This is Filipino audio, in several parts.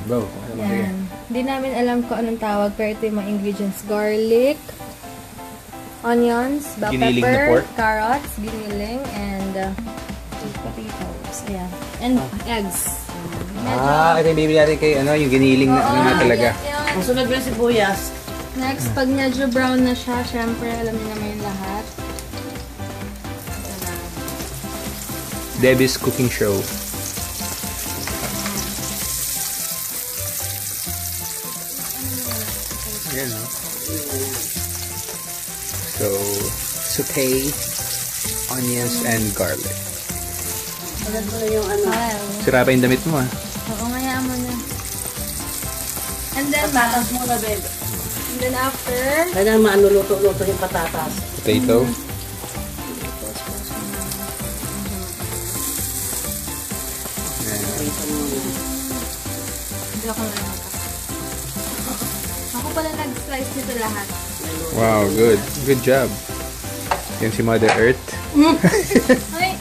Go. Yan. Hindi namin alam kung anong tawag, pero ito yung mga ingredients. Garlic, onions, bell Giniling na pepper, pork. carrots, giniling, and potatoes. Ayan. And eggs. Ito yung bibili natin kay yung giniling na ano na talaga. Ang sunod mo yung sibuyas. Next, pag medyo brown na siya, syempre, alam niyo naman yung lahat. Debbie's Cooking Show. Ayan, no? So, saute onions and garlic. Agad mo na yung ano. Sira pa yung damit mo, Oo, ngayaan mo na. And then, Patatas muna, babe. and then after, Kaya maano luto-luto yung patatas. Potato. hindi ako na ako pala nag-slice nito lahat. Wow, good. Good job. Yan si Mother Earth. Ay!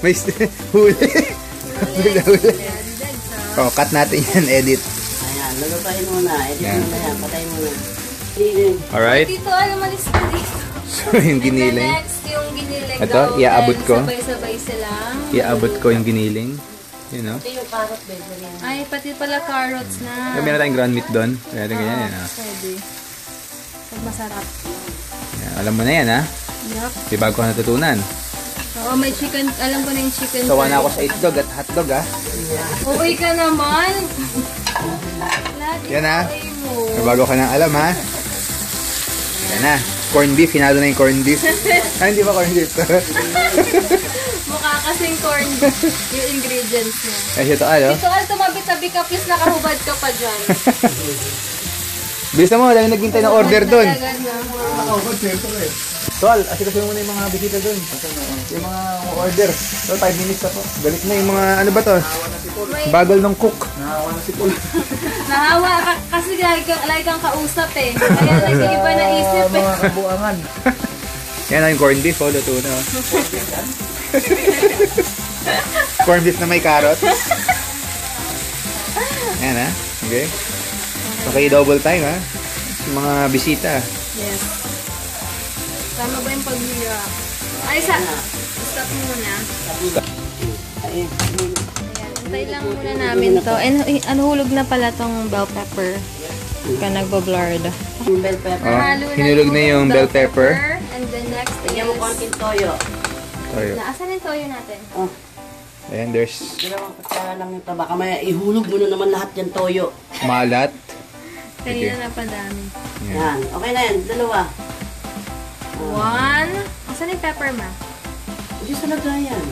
May huli. Huli. Oh, cut natin yan, edit. Ayan, lulutuin muna. Edit Yan. mo na yan. Patay muna. Alright. Dito, alam mo, list ko dito. So, yung And giniling. then next, yung giniling. Ito, daw, iaabot then ko. Sabay-sabay silang. Iaabot ko yung giniling. You know? Ito yung carrot, babe. Ganyan. Ay, pati pala carrots na. Meron tayong ground meat doon. Kaya ito ganyan, yan. Pwede. Pag masarap. Yan, alam mo na yan, ha? Yup. Di bago ko natutunan. Oo, may chicken. Alam ko na yung chicken. Sawa na ako sa itlog at hotdog, ha? Uy ka naman. Lahat Yan, ha? yung mo. May bago ka nang alam, ha? Yan na. Corned beef. Hinalo na yung corned beef. Hindi ba corned beef? Mukha kasing corned yung ingredients niya. Kasi ito, ano? Dito, tumabi-tabi ka, please. Nakahubad ka pa dyan. Bilis na mo. Dahil naghintay ng order doon. Agad na. Tol, kasi muna yung mga bisita doon. Yung mga order. So, 5 minutes na po. Galit na yung mga, ano ba to? Bagal ng cook. Nahawa ka, kasi lagi kang kausap eh. Kaya nag-iiba na isip eh. Mga kabuangan. Yan na yung corned beef. Oh, luto na. Corned beef na may carrot. Yan, ha? Okay. Okay, double time, ha? Yung mga bisita. Yes. Tama ba yung pag-hirap? Ay, stop muna. Ayan. Ayan, antay lang muna namin to. And ano, hulog na pala tong bell pepper. Ka nagbo-blurred. Yung bell pepper. Nahalo hinulog na yung bell pepper. And then next Tingnan mo is... konting toyo. Toyo. Naasan yung toyo natin? Oh, Ayan, there's dalawang kutsara lang ito. Baka may ihulog mo na naman lahat yung toyo. malat. Kanina na padami. Yan. Yan. Okay na yan. Dalawa. 1. Asan yung pepper ma? Hindi sa lagayan.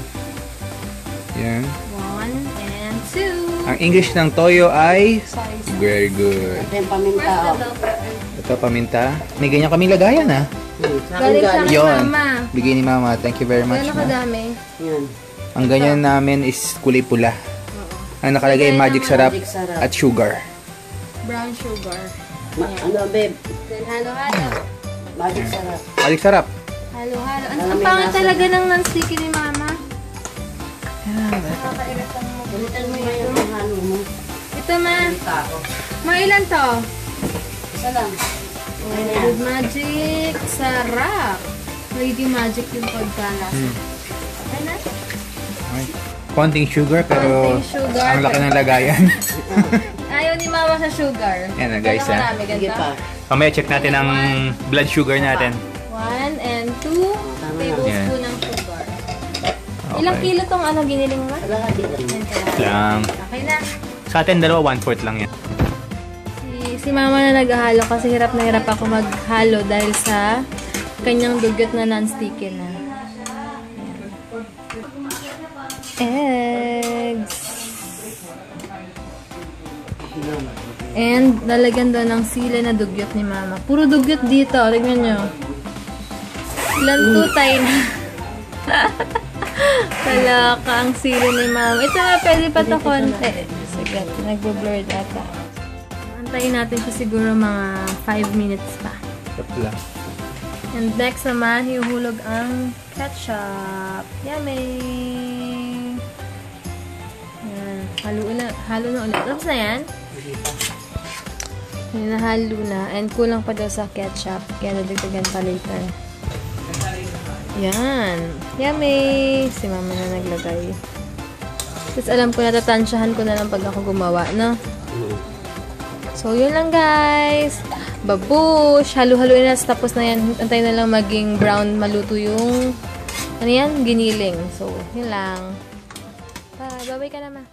Yan. 1 and 2. Ang English ng toyo ay Size. very good. Ito yung paminta. Where's the Oh. bell pepper? Ito, paminta. May ganyan kaming lagayan, ha? Sa akin Galing sa galing. Yun. mama. Bigay ni mama. Thank you very much, Gano'n ma. kadami? Yan. Ang ganyan namin is kulay pula. Ang nakalagay Ganyan magic naman, sarap magic sarap. at sugar. Brown sugar. Ano, babe? Then halo-halo. Magic sarap. Magic sarap. Halo-halo. Ang Maraming pangit lasa. talaga ng non-sticky ni mama. Nakakairatang mo. Galitan mo yung ano mo. Ito ma. Galitan ako. Mga ilan to? Isa lang. Okay na yan. Good magic. Sarap. Magiging magic yung pagkalas. Okay na? Okay. Konting sugar pero Konting sugar. ang laki ng lagayan. Ayaw ni mama sa sugar. Yan na, guys, Gano'n ha? karami, Sige ganito? pa. Mamaya check natin ang blood sugar natin. 1 and 2 tablespoon ng sugar. Ilang Okay. kilo tong ano giniling mo? Wala ka dito. Lang. Okay na. Sa atin, dalawa, 1/4 lang yan. Si mama na naghahalo kasi hirap na hirap ako maghalo dahil sa kanyang dugyot na non-sticky na. Ayan. Eggs. And lalagyan doon ng sila na dugyot ni mama. Puro dugyot dito. Tingnan nyo. Ilang tutay na. Kalaka ang sili ni mama. Ito nga, pwede pa ito konti. Sige, nagbo-blurred ata. Antayin natin siya siguro mga 5 minutes pa. Sarap lang. And next naman, hihuhulog ang ketchup. Yummy! Yan. Halo na ulit. Tapos na yan? Hinahalo na. And kulang pa daw sa ketchup. Kaya nadagdagan pa later. Yan. Yummy! Si mama na naglagay. Tapos alam ko, natatansyahan ko na lang pag ako gumawa, no? So, yun lang guys. Babush! Halo-haloin na. Tapos na yan. Antay na lang maging brown, maluto yung ano yan? Giniling. So, yun lang. Bye. Bye-bye ka naman.